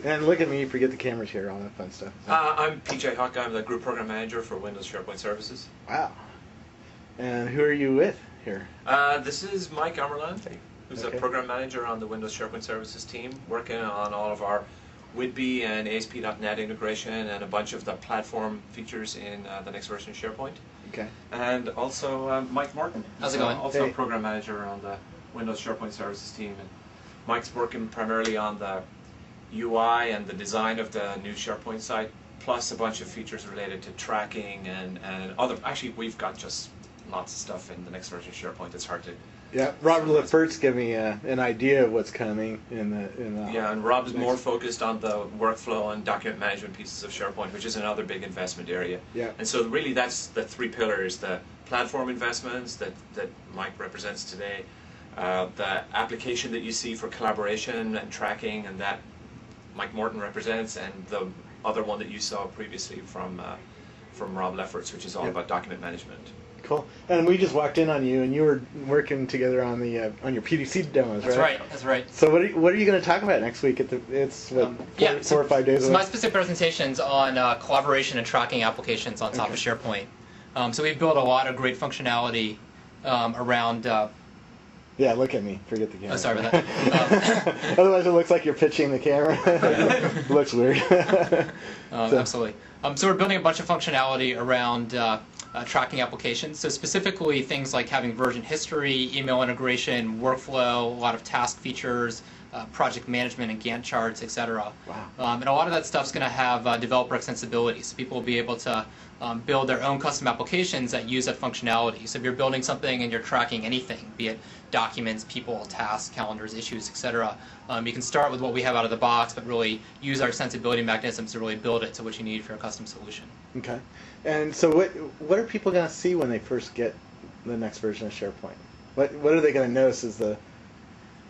And look at me, forget the cameras here, all that fun stuff. I'm PJ Hough. I'm the Group Program Manager for Windows Sharepoint Services. Wow. And who are you with here? This is Mike Morton, who's a Program Manager on the Windows Sharepoint Services team, working on all of our WIDB and ASP.NET integration and a bunch of the platform features in the next version of SharePoint. Okay. And also Mike Morton. How's it going? Also a Program Manager on the Windows Sharepoint Services team. And Mike's working primarily on the UI and the design of the new SharePoint site, plus a bunch of features related to tracking and other. Actually, we've got just lots of stuff in the next version of SharePoint. It's hard to. Yeah, Robert Lefferts gave me an idea of what's coming in the. Yeah, and Rob's more focused on the workflow and document management pieces of SharePoint, which is another big investment area. Yeah. And so really, that's the three pillars: the platform investments that Mike represents today, the application that you see for collaboration and tracking, and that Mike Morton represents, and the other one that you saw previously from Rob Lefferts, which is all about document management. Cool. And we just walked in on you, and you were working together on the on your PDC demos, That's right? right. That's right. So what are you going to talk about next week? It's what, four or 5 days So away? my specific presentation's on collaboration and tracking applications on top of SharePoint. So we've built a lot of great functionality around. Yeah, look at me. Forget the camera. Oh, sorry about that. Otherwise, it looks like you're pitching the camera. It looks weird. Absolutely. So we're building a bunch of functionality around tracking applications. So specifically things like having version history, email integration, workflow, a lot of task features, project management and Gantt charts, etc. Wow. And a lot of that stuff's going to have developer extensibility. So people will be able to build their own custom applications that use that functionality. So if you're building something and you're tracking anything, be it documents, people, tasks, calendars, issues, etc., you can start with what we have out of the box, but really use our extensibility mechanisms to really build it to what you need for a custom solution. Okay. And so what are people going to see when they first get the next version of SharePoint? What are they going to notice is the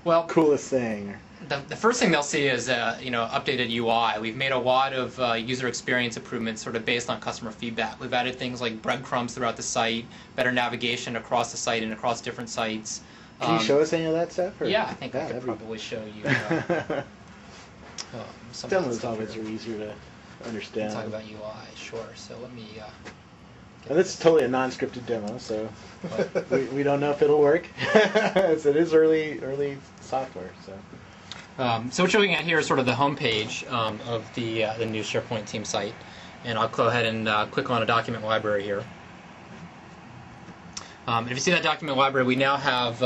coolest thing? The first thing they'll see is updated UI. We've made a lot of user experience improvements sort of based on customer feedback. We've added things like breadcrumbs throughout the site, better navigation across the site and across different sites. Can you show us any of that stuff? Or? Yeah, I think I could probably show you. Demos always are easier to understand. Talk about UI, sure. So let me. And this is totally a non-scripted demo, so we don't know if it'll work. It is early software, so. So what you're looking at here is sort of the home page of the new SharePoint team site, and I'll go ahead and click on a document library here. And if you see that document library, we now have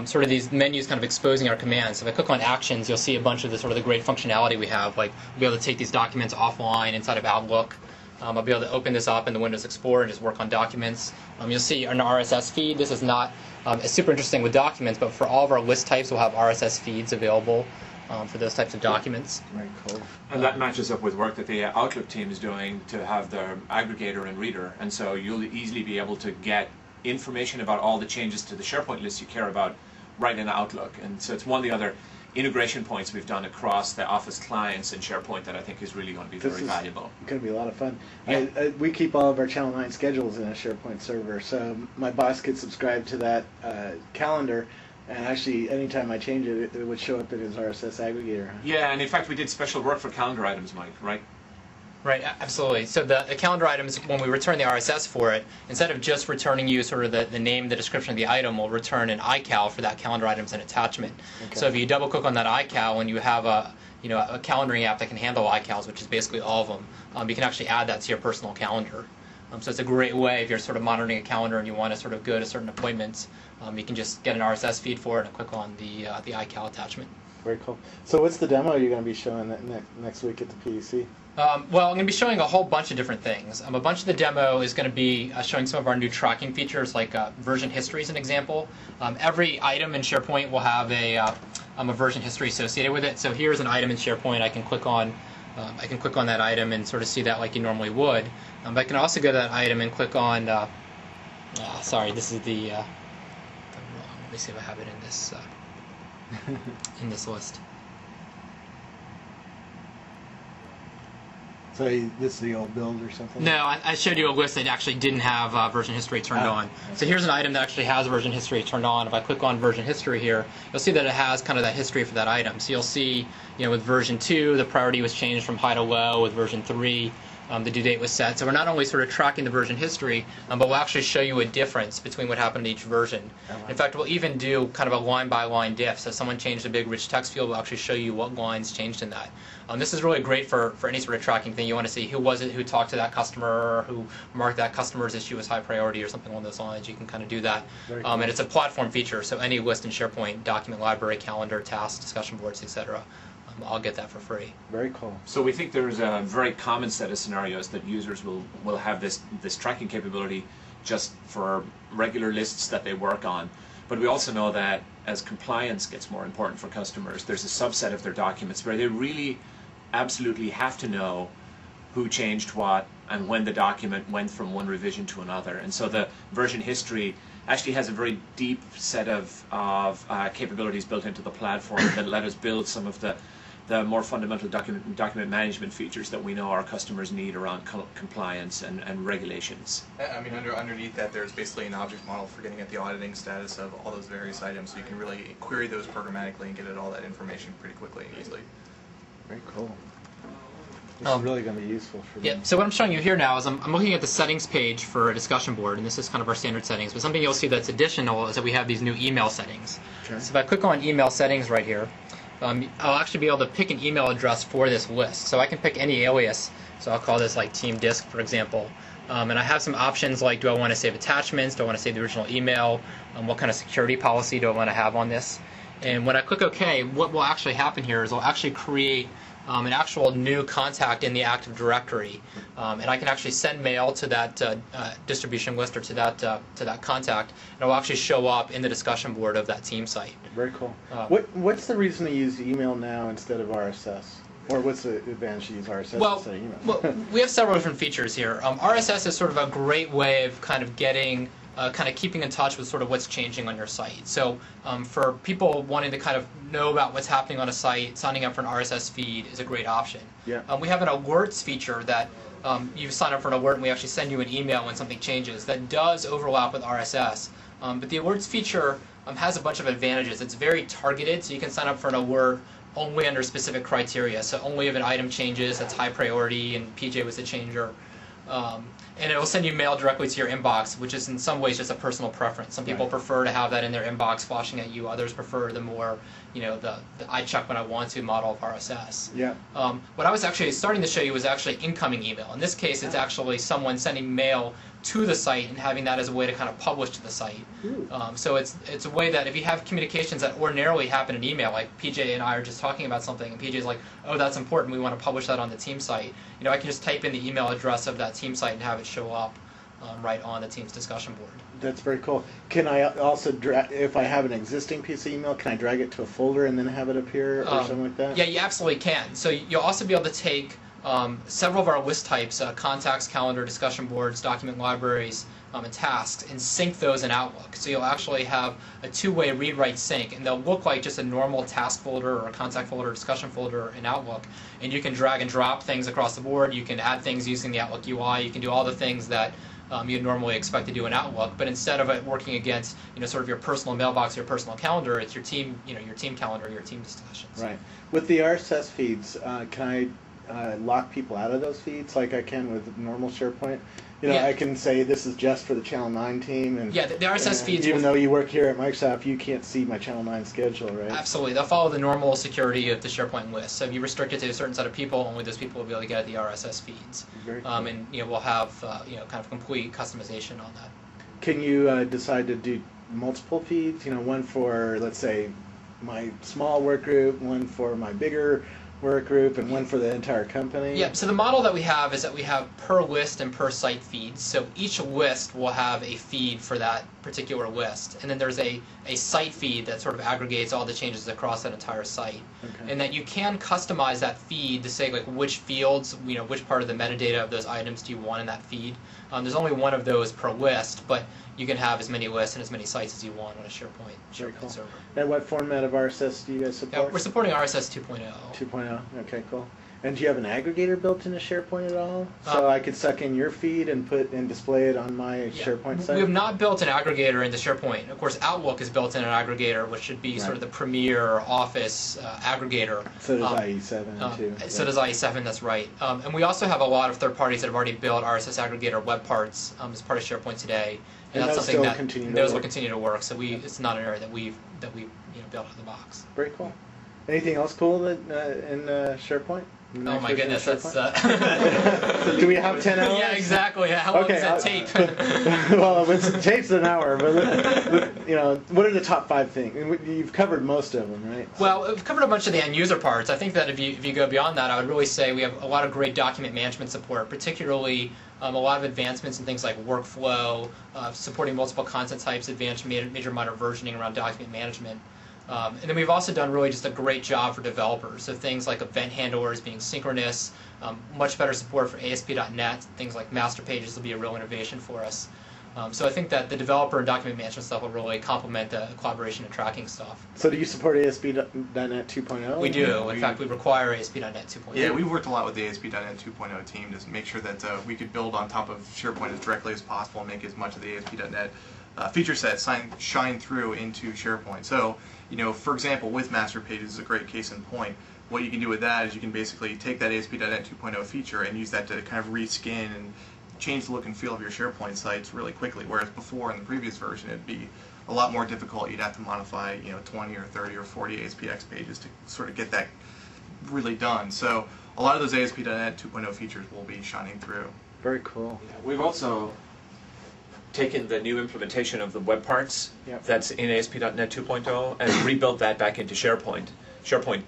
sort of these menus kind of exposing our commands. So if I click on Actions, you'll see a bunch of the sort of the great functionality we have. Like we'll be able to take these documents offline inside of Outlook. I'll be able to open this up in the Windows Explorer and just work on documents. You'll see an RSS feed. This is not it's super interesting with documents, but for all of our list types, we'll have RSS feeds available for those types of documents. Very cool. And that matches up with work that the Outlook team is doing to have their aggregator and reader. And so you'll easily be able to get information about all the changes to the SharePoint list you care about right in Outlook. And so it's one of the other integration points we've done across the Office clients in SharePoint that I think is really going to be very valuable. It's going to be a lot of fun. Yeah. We keep all of our Channel 9 schedules in a SharePoint server, so my boss could subscribe to that calendar, and actually anytime I change it, it would show up in his RSS aggregator. Yeah, and in fact we did special work for calendar items, Mike, right? Right, absolutely. So the calendar items, when we return the RSS for it, instead of just returning you sort of the name, the description of the item, we'll return an iCal for that calendar item as an attachment. Okay. So if you double click on that iCal and you have a calendaring app that can handle iCals, which is basically all of them, you can actually add that to your personal calendar. So it's a great way if you're sort of monitoring a calendar and you want to sort of go to certain appointments, you can just get an RSS feed for it and click on the iCal attachment. Very cool. So what's the demo you're going to be showing next week at the PDC? Well, I'm going to be showing a whole bunch of different things. A bunch of the demo is going to be showing some of our new tracking features, like version history is an example. Every item in SharePoint will have a version history associated with it. So here's an item in SharePoint. I can click on that item and sort of see that like you normally would. But I can also go to that item and click on. Sorry, this is the wrong. Let me see if I have it in this in this list. So this is the old build or something? No, I showed you a list that actually didn't have version history turned on. So here's an item that actually has version history turned on. If I click on version history here, you'll see that it has kind of that history for that item. So you'll see, with version 2, the priority was changed from high to low. With version 3, the due date was set. So we're not only sort of tracking the version history, but we'll actually show you a difference between what happened in each version. In fact, we'll even do kind of a line-by-line diff. So if someone changed a big rich text field, we'll actually show you what lines changed in that. This is really great for any sort of tracking thing. You want to see who was it who talked to that customer, or who marked that customer's issue as high priority or something along those lines. You can kind of do that. Cool. And it's a platform feature, so any list in SharePoint, document library, calendar, tasks, discussion boards, etc. I'll get that for free. Very cool. So we think there's a very common set of scenarios that users will have this tracking capability just for regular lists that they work on. But we also know that as compliance gets more important for customers, there's a subset of their documents where they really absolutely have to know who changed what and when the document went from one revision to another. And so the version history actually has a very deep set of capabilities built into the platform that let us build some of the more fundamental document management features that we know our customers need around compliance and regulations. I mean, underneath that, there's basically an object model for getting at the auditing status of all those various items, so you can really query those programmatically and get at all that information pretty quickly and easily. Very cool. This is really going to be useful for me. Yeah, so what I'm showing you here now is I'm looking at the settings page for a discussion board, and this is kind of our standard settings. But something you'll see that's additional is that we have these new email settings. Okay. So if I click on email settings right here, I'll actually be able to pick an email address for this list. So I can pick any alias. So I'll call this like Team Disk, for example. And I have some options like, do I want to save attachments? Do I want to save the original email? What kind of security policy do I want to have on this? And when I click OK, what will actually happen here is I'll actually create an actual new contact in the Active Directory, and I can actually send mail to that distribution list or to that contact, and it will actually show up in the discussion board of that team site. Very cool. What's the reason to use email now instead of RSS? Or what's the advantage to use RSS instead of email? Well, we have several different features here. RSS is sort of a great way of kind of getting kind of keeping in touch with sort of what's changing on your site. So for people wanting to kind of know about what's happening on a site, signing up for an RSS feed is a great option. Yeah. We have an alerts feature that you sign up for an alert and we actually send you an email when something changes. That does overlap with RSS. But the alerts feature has a bunch of advantages. It's very targeted, so you can sign up for an alert only under specific criteria. So only if an item changes that's high priority and PJ was the changer. And it will send you mail directly to your inbox, which is in some ways just a personal preference. Some people prefer to have that in their inbox flashing at you. Others prefer the more, the I check when I want to model of RSS. Yeah. What I was actually starting to show you was actually incoming email. In this case, it's actually someone sending mail to the site and having that as a way to kind of publish to the site. So it's a way that if you have communications that ordinarily happen in email, like PJ and I are just talking about something, and PJ's like, oh, that's important, we want to publish that on the team site. I can just type in the email address of that team site and have it show up right on the team's discussion board. That's very cool. Can I also if I have an existing piece of email, can I drag it to a folder and then have it appear or something like that? Yeah, you absolutely can. So you'll also be able to take several of our list types, contacts, calendar, discussion boards, document libraries, and tasks, and sync those in Outlook. So you'll actually have a two-way read-write sync, and they'll look like just a normal task folder or a contact folder or discussion folder in Outlook. And you can drag and drop things across the board. You can add things using the Outlook UI. You can do all the things that you'd normally expect to do in Outlook, but instead of it working against sort of your personal mailbox, your personal calendar, it's your team your team calendar, your team discussions. Right. With the RSS feeds, can I lock people out of those feeds like I can with normal SharePoint? I can say this is just for the Channel 9 team. And yeah, the RSS feeds. Even though you work here at Microsoft, you can't see my Channel 9 schedule, right? Absolutely. They'll follow the normal security of the SharePoint list. So if you restrict it to a certain set of people, only those people will be able to get at the RSS feeds. Very cool. And we'll have kind of complete customization on that. Can you decide to do multiple feeds? One for, let's say, my small work group, one for my bigger work group, and one for the entire company? Yeah, so the model that we have is that we have per list and per site feeds. So each list will have a feed for that particular list. And then there's a site feed that sort of aggregates all the changes across that entire site. Okay. And that you can customize that feed to say like which fields, which part of the metadata of those items do you want in that feed. There's only one of those per list, but you can have as many lists and as many sites as you want on a SharePoint server. And what format of RSS do you guys support? Yeah, we're supporting RSS 2.0. 2.0, okay, cool. And do you have an aggregator built into SharePoint at all? So I could suck in your feed and display it on my SharePoint site? We have not built an aggregator into SharePoint. Of course, Outlook is built in an aggregator, which should be sort of the premier Office aggregator. So does IE7 too. So does IE7, that's right. And we also have a lot of third parties that have already built RSS aggregator web parts as part of SharePoint today. And that's something that those will continue to work. So it's not an area that we built out of the box. Very cool. Anything else cool that in SharePoint? Oh my goodness, that's... Do we have 10 hours? Yeah, exactly. How long is that tape? Well, tape's an hour, but what are the top 5 things? You've covered most of them, right? Well, we've covered a bunch of the end-user parts. I think that if you go beyond that, I would really say we have a lot of great document management support, particularly a lot of advancements in things like workflow, supporting multiple content types, advanced major minor versioning around document management. And then we've also done really just a great job for developers. So things like event handlers being synchronous, much better support for ASP.NET, things like master pages will be a real innovation for us. So I think that the developer and document management stuff will really complement the collaboration and tracking stuff. So do you support ASP.NET 2.0? We do. In fact, we require ASP.NET 2.0. Yeah, we've worked a lot with the ASP.NET 2.0 team to make sure that we could build on top of SharePoint as directly as possible and make as much of the ASP.NET feature set shine through into SharePoint. So, for example, with master pages is a great case in point. What you can do with that is you can basically take that ASP.NET 2.0 feature and use that to kind of reskin and change the look and feel of your SharePoint sites really quickly, whereas before in the previous version it'd be a lot more difficult. You'd have to modify 20 or 30 or 40 ASPX pages to sort of get that really done. So a lot of those ASP.NET 2.0 features will be shining through. Very cool. Yeah, we've also taken the new implementation of the web parts that's in ASP.NET 2.0 and rebuilt that back into SharePoint. SharePoint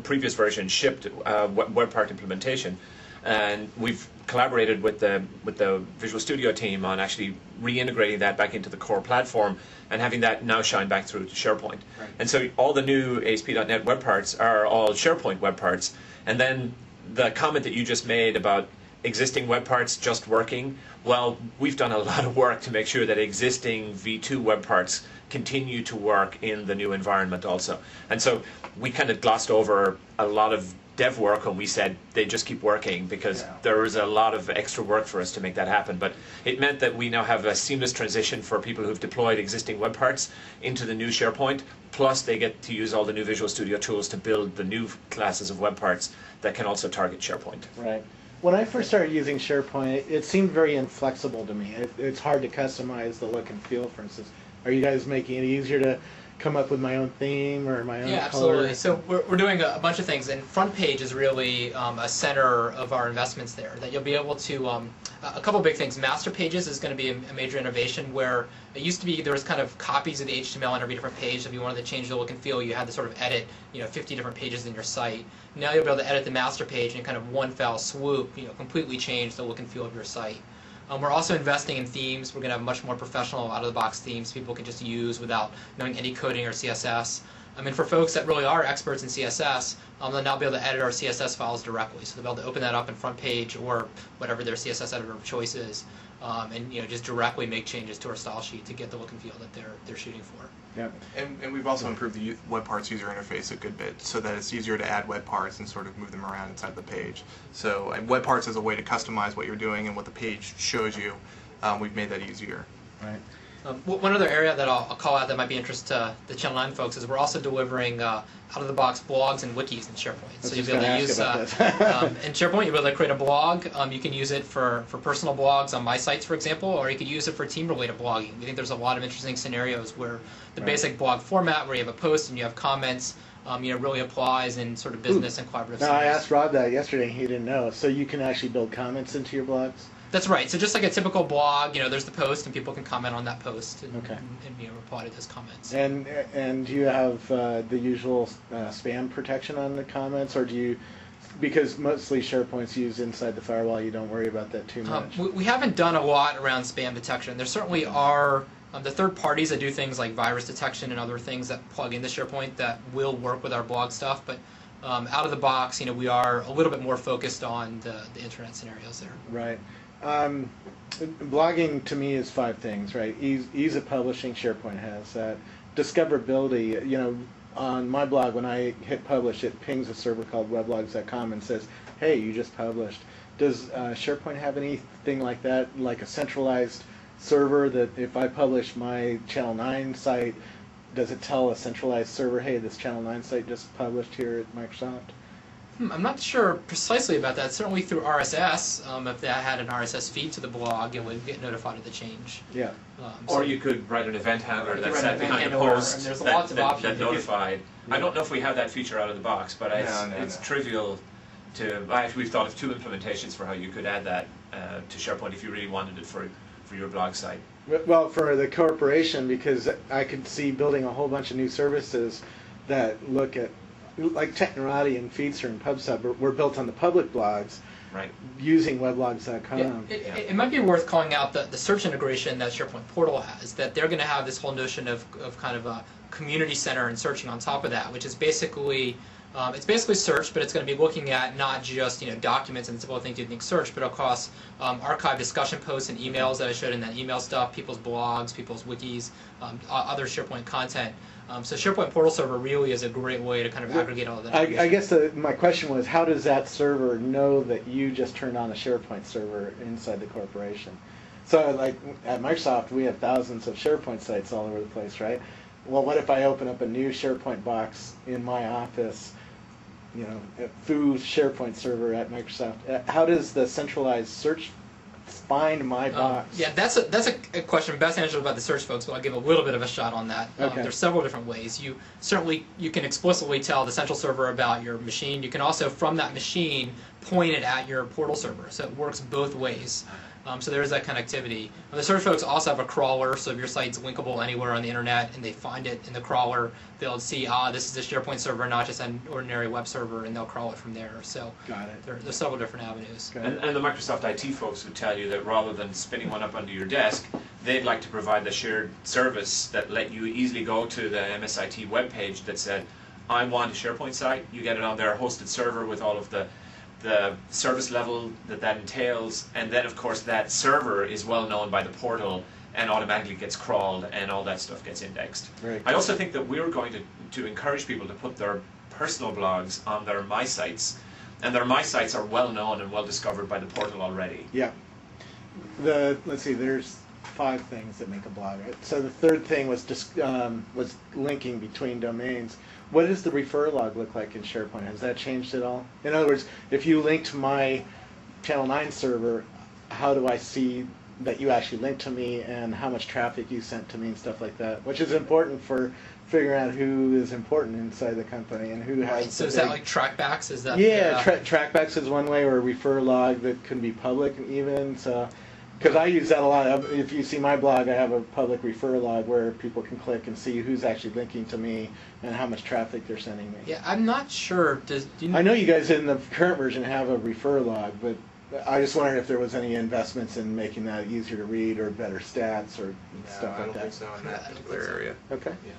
previous version shipped web part implementation, and we've collaborated with the Visual Studio team on actually reintegrating that back into the core platform and having that now shine back through to SharePoint. Right. And so all the new ASP.NET web parts are all SharePoint web parts. And then the comment that you just made about existing web parts just working, well, we've done a lot of work to make sure that existing V2 web parts continue to work in the new environment also. And so we kind of glossed over a lot of dev work and we said they just keep working because there was a lot of extra work for us to make that happen. But it meant that we now have a seamless transition for people who've deployed existing web parts into the new SharePoint, plus they get to use all the new Visual Studio tools to build the new classes of web parts that can also target SharePoint. Right. When I first started using SharePoint, it seemed very inflexible to me. It's hard to customize the look and feel, for instance. Are you guys making it easier to come up with my own theme or my own color? Absolutely. So we're doing a bunch of things, and front page is really a center of our investments there, that you'll be able to, a couple big things. Master pages is going to be a major innovation where it used to be there was kind of copies of the HTML on every different page. If you wanted to change the look and feel, you had to sort of edit 50 different pages in your site. Now you'll be able to edit the master page and kind of one fell swoop, completely change the look and feel of your site. We're also investing in themes. We're going to have much more professional, out-of-the-box themes people can just use without knowing any coding or CSS. And for folks that really are experts in CSS, they'll now be able to edit our CSS files directly. So they'll be able to open that up in front page or whatever their CSS editor of choice is, and just directly make changes to our style sheet to get the look and feel that they're shooting for. Yeah. And we've also improved the web parts user interface a good bit so that it's easier to add web parts and sort of move them around inside the page. So web parts is a way to customize what you're doing and what the page shows you. We've made that easier. Right. One other area that I'll call out that might be interest to the Channel 9 folks is we're also delivering out-of-the-box blogs and wikis in SharePoint. So you'll be able to use in SharePoint, you'll be able to create a blog. You can use it for personal blogs on my sites, for example, or you could use it for team-related blogging. We think there's a lot of interesting scenarios where the basic blog format, where you have a post and you have comments, really applies in sort of business and collaborative Now, I asked Rob that yesterday, and he didn't know. So you can actually build comments into your blogs? That's right. So just like a typical blog, there's the post, and people can comment on that post and reply to those comments. And do you have the usual spam protection on the comments, or do you, because mostly SharePoint's used inside the firewall, you don't worry about that too much? We haven't done a lot around spam detection. There certainly are the third parties that do things like virus detection and other things that plug into SharePoint that will work with our blog stuff, but out of the box, we are a little bit more focused on the internet scenarios there. Right. Blogging to me is 5 things, right? Ease of publishing, SharePoint has that. Discoverability, on my blog, when I hit publish, it pings a server called weblogs.com and says, hey, you just published. Does SharePoint have anything like that, like a centralized server that if I publish my Channel 9 site, does it tell a centralized server, hey, this Channel 9 site just published here at Microsoft? I'm not sure precisely about that. Certainly through RSS, if that had an RSS feed to the blog, it would get notified of the change. Yeah. Or you could write an event handler that write sat an event behind a handler, post and there's that, lots of options. that notified. I don't know if we have that feature out of the box, but it's trivial to. Actually, we've thought of 2 implementations for how you could add that to SharePoint if you really wanted it for your blog site. Well, for the corporation, because I could see building a whole bunch of new services that look at, like Technorati and Feedster and PubSub were built on the public blogs, right? Using weblogs.com. It might be worth calling out the search integration that SharePoint Portal has, that they're going to have this whole notion of kind of a community center and searching on top of that, which is basically it's basically search, but it's going to be looking at not just documents and simple things you think search, but across archive discussion posts and emails that I showed in that email stuff, people's blogs, people's wikis, other SharePoint content. So SharePoint Portal Server really is a great way to kind of aggregate all of that. I guess my question was, how does that server know that you just turned on a SharePoint server inside the corporation? So like at Microsoft, we have thousands of SharePoint sites all over the place, right? Well, what if I open up a new SharePoint box in my office, a foo SharePoint server at Microsoft? How does the centralized search find my box? Yeah, that's a question best answered about the search folks, but I'll give a little bit of a shot on that. Okay. There's several different ways. You can explicitly tell the central server about your machine. You can also, from that machine, point it at your portal server. So it works both ways. So there is that connectivity. The search folks also have a crawler, so if your site's linkable anywhere on the internet and they find it in the crawler, they'll see, this is a SharePoint server, not just an ordinary web server, and they'll crawl it from there. So got it. There's several different avenues. And the Microsoft IT folks would tell you that rather than spinning one up under your desk, they'd like to provide the shared service that let you easily go to the MSIT webpage that said, I want a SharePoint site. You get it on their hosted server with all of the service level that entails, and then of course that server is well known by the portal and automatically gets crawled and all that stuff gets indexed. Right. I also think that we're going to encourage people to put their personal blogs on their My Sites, and their My Sites are well known and well discovered by the portal already. Yeah. Let's see, there's 5 things that make a blog, right? So the third thing was was linking between domains. What does the refer log look like in SharePoint? Has that changed at all? In other words, if you link to my Channel 9 server, how do I see that you actually linked to me and how much traffic you sent to me and stuff like that? Which is important for figuring out who is important inside the company and who has... Right. So is that like trackbacks? Is that... Yeah, trackbacks is one way, or a refer log that can be public even. So, because I use that a lot. If you see my blog, I have a public refer log where people can click and see who's actually linking to me and how much traffic they're sending me. Yeah, I'm not sure. I know you guys in the current version have a refer log, but I just wondered if there was any investments in making that easier to read or better stats or stuff like that. I don't think so in that particular area. Okay. Yeah.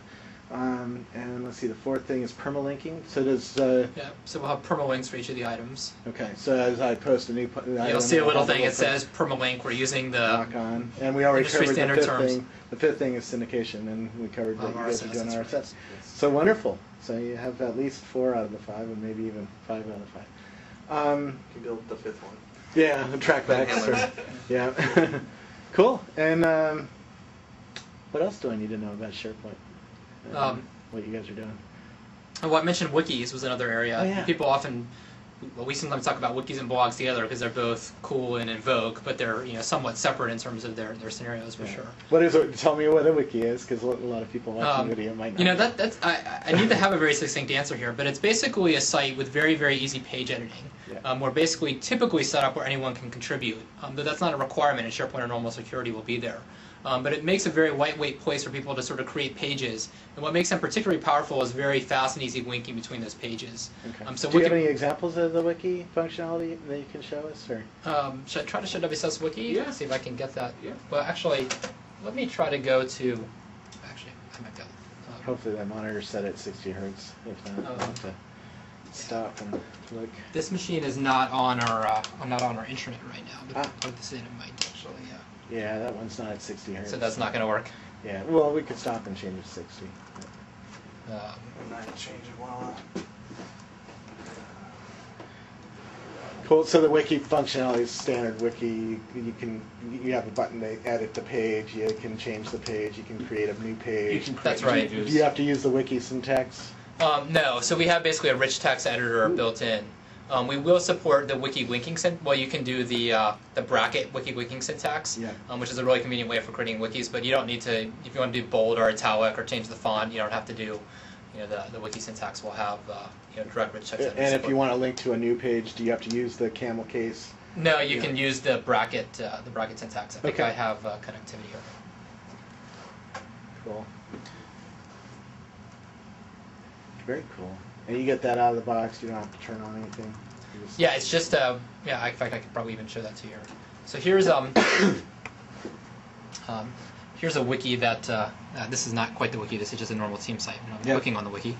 And let's see, the fourth thing is permalinking. So does... yeah, so we'll have permalinks for each of the items. Okay, so as I post a new... You'll see a little thing that says permalink. We're using the... Lock on. And we already covered standard the fifth terms. thing. The fifth thing is syndication, and we covered what you guys are RSS, doing that's RSS. right. So wonderful. So you have at least 4 out of the 5, and maybe even 5 out of 5. You can build the 5th one. Yeah, trackbacks. Yeah. Cool. And what else do I need to know about SharePoint? What you guys are doing? Well, I mentioned wikis was another area. Oh, yeah. People often, we sometimes talk about wikis and blogs together because they're both cool and in vogue, but they're somewhat separate in terms of their scenarios for sure. What is it? Tell me what a wiki is, because a lot of people watching the video might not. That's I need to have a very succinct answer here, but it's basically a site with very, very easy page editing. Yeah. We're basically typically set up where anyone can contribute, but that's not a requirement, and SharePoint or normal security will be there. But it makes a very lightweight place for people to sort of create pages. And what makes them particularly powerful is very fast and easy linking between those pages. Okay. So do you have any examples of the wiki functionality that you can show us? Or? Should I try to show WSS Wiki? Yeah. See if I can get that. Yeah. Well, actually, let me try to go to... Actually, I might go. Hopefully that monitor's set at 60 hertz. If not, I'll have to stop and look. This machine is not on our intranet right now. But plug this in, it might actually. Yeah, that one's not at 60 hertz. So that's not going to work. Yeah, well, we could stop and change it to 60. I can change it while Cool. So the wiki functionality is standard wiki. You have a button to edit the page. You can change the page. You can create a new page. That's right. Do you have to use the wiki syntax? No, so we have basically a rich text editor built in. We will support the wiki linking well, you can do the bracket wiki linking syntax, which is a really convenient way for creating wikis. But you don't need to, if you want to do bold or italic or change the font, you don't have to do, the wiki syntax will have direct rich text editor And support. if you want to link to a new page, do you have to use the camel case? No, you can use the bracket syntax. I think Okay. I have connectivity here. Cool. Very cool. And you get that out of the box. You don't have to turn on anything. Yeah, it's just in fact, I could probably even show that to you. So here's here's a wiki that this is not quite the wiki. This is just a normal team site. I'm clicking on the wiki.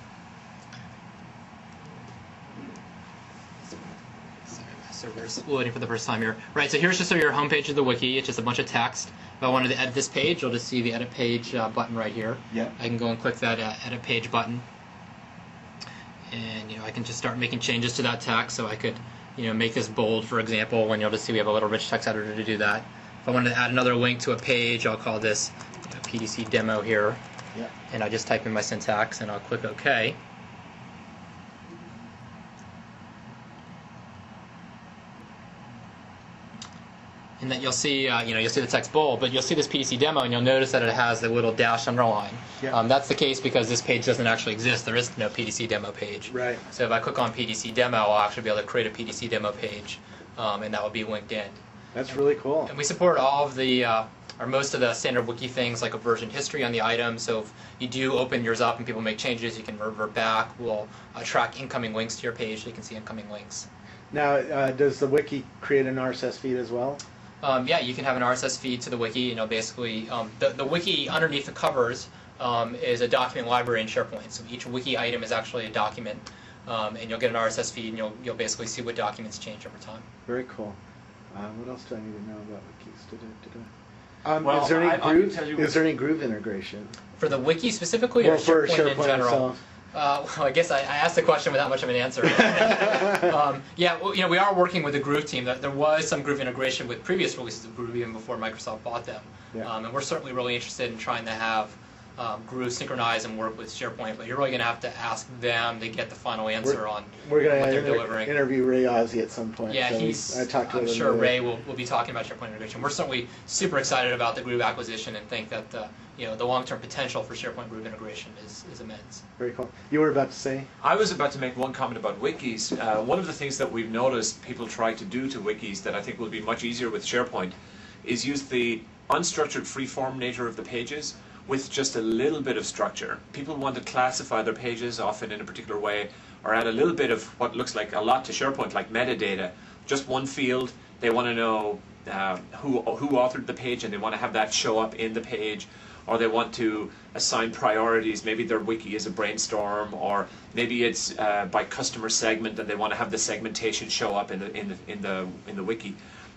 Sorry, my server's loading for the first time here. Right. So here's just your home page of the wiki. It's just a bunch of text. If I wanted to edit this page, you'll just see the edit page button right here. Yeah. I can go and click that edit page button. And I can just start making changes to that text. So I could, make this bold, for example. When you'll just see we have a little rich text editor to do that. If I wanted to add another link to a page, I'll call this PDC demo here. Yeah. And I just type in my syntax and I'll click OK. And then you'll see, you'll see the text bold, but you'll see this PDC demo, and you'll notice that it has the little dash underline. Yeah. That's the case because this page doesn't actually exist. There is no PDC demo page. Right. So if I click on PDC demo, I'll actually be able to create a PDC demo page, and that will be linked in. That's really cool. And we support all of the, or most of the standard wiki things, like a version history on the item. So if you do open yours up and people make changes, you can revert back. We'll track incoming links to your page so you can see incoming links. Now, does the wiki create an RSS feed as well? Yeah, you can have an RSS feed to the wiki. Basically, the wiki underneath the covers is a document library in SharePoint. So each wiki item is actually a document, and you'll get an RSS feed, and you'll basically see what documents change over time. Very cool. What else do I need to know about wikis? Well, is there any I can tell you- Is there any Groove integration? For the wiki specifically, or for SharePoint in general? itself? Well, I guess I asked the question without much of an answer. Yeah, well, we are working with the Groove team. There was some Groove integration with previous releases of Groove even before Microsoft bought them. Yeah. And we're certainly really interested in trying to have Groove synchronize and work with SharePoint, but you're really going to have to ask them to get the final answer on We're what going they're to delivering. interview Ray Ozzie at some point. Yeah, so I talked to I'm him sure earlier. Ray will be talking about SharePoint integration. We're certainly super excited about the Groove acquisition and think that the long-term potential for SharePoint Groove integration is immense. Very cool. You were about to say? I was about to make one comment about wikis. One of the things that we've noticed people try to do to wikis that I think will be much easier with SharePoint is use the unstructured free-form nature of the pages with just a little bit of structure. People want to classify their pages often in a particular way or add a little bit of what looks like a lot to SharePoint, like metadata. Just one field. They want to know who authored the page, and they want to have that show up in the page. Or they want to assign priorities. Maybe their wiki is a brainstorm, or maybe it's by customer segment, and they want to have the segmentation show up in the wiki.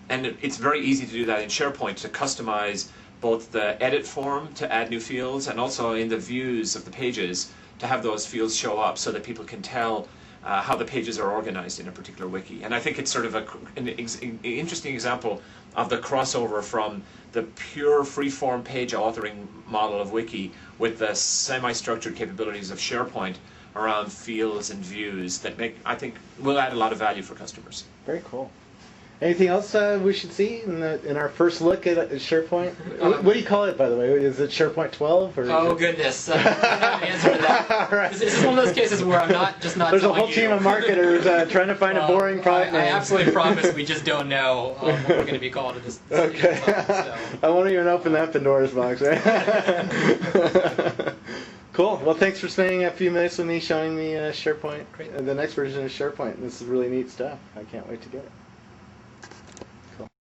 And it's very easy to do that in SharePoint, to customize both the edit form to add new fields, and also in the views of the pages to have those fields show up so that people can tell how the pages are organized in a particular wiki. And I think it's sort of an interesting example of the crossover from the pure free-form page authoring model of wiki with the semi-structured capabilities of SharePoint around fields and views that I think will add a lot of value for customers. Very cool. Anything else we should see in our first look at SharePoint? What do you call it, by the way? Is it SharePoint 12? Or Oh goodness! I don't have an answer to that. Right. This is one of those cases where I'm not There's a telling whole you. team of marketers trying to find a boring product name. I absolutely promise we just don't know what we're going to be called at this. Okay. So. I won't even open that Pandora's box. Right? Cool. Well, thanks for spending a few minutes with me showing me SharePoint, the next version of SharePoint. This is really neat stuff. I can't wait to get it.